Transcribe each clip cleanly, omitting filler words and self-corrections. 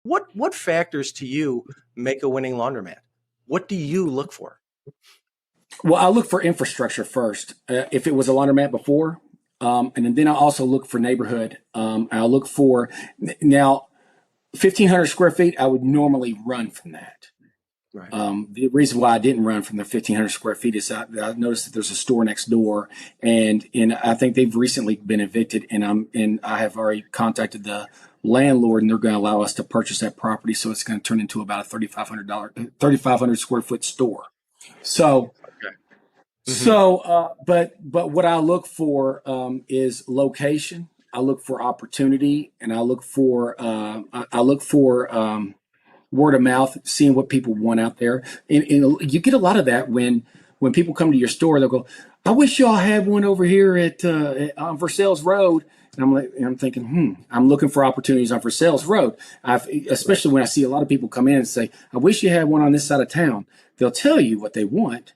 What factors to you make a winning laundromat? What do you look for? Well, I look for infrastructure first. If it was a laundromat before, and then I also look for neighborhood. I'll look for now 1,500 square feet. I would normally run from that. Right. The reason why I didn't run from the 1,500 square feet is I noticed that there's a store next door, and I think they've recently been evicted, and I have already contacted the landlord, and they're going to allow us to purchase that property, so it's going to turn into about a $3,500 square foot store. So, okay. But what I look for is location. I look for opportunity, and I look for word of mouth, seeing what people want out there. And you get a lot of that when people come to your store. They'll go, "I wish y'all had one over here at on Versailles Road." And I'm thinking, I'm looking for opportunities on Versailles Road. Especially when I see a lot of people come in and say, "I wish you had one on this side of town." They'll tell you what they want.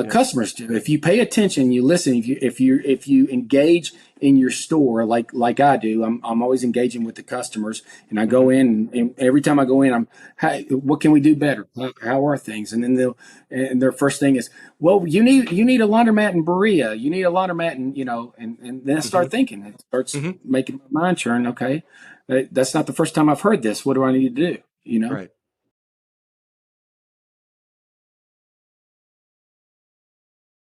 Customers do. If you pay attention, you listen. If you engage in your store like I do, I'm always engaging with the customers, and I go in, and every time I go in, hey, what can we do better? How are things? And then their first thing is, well, you need a laundromat in Berea. You need a laundromat and then I start thinking. It starts making my mind churn. Okay, that's not the first time I've heard this. What do I need to do? Right.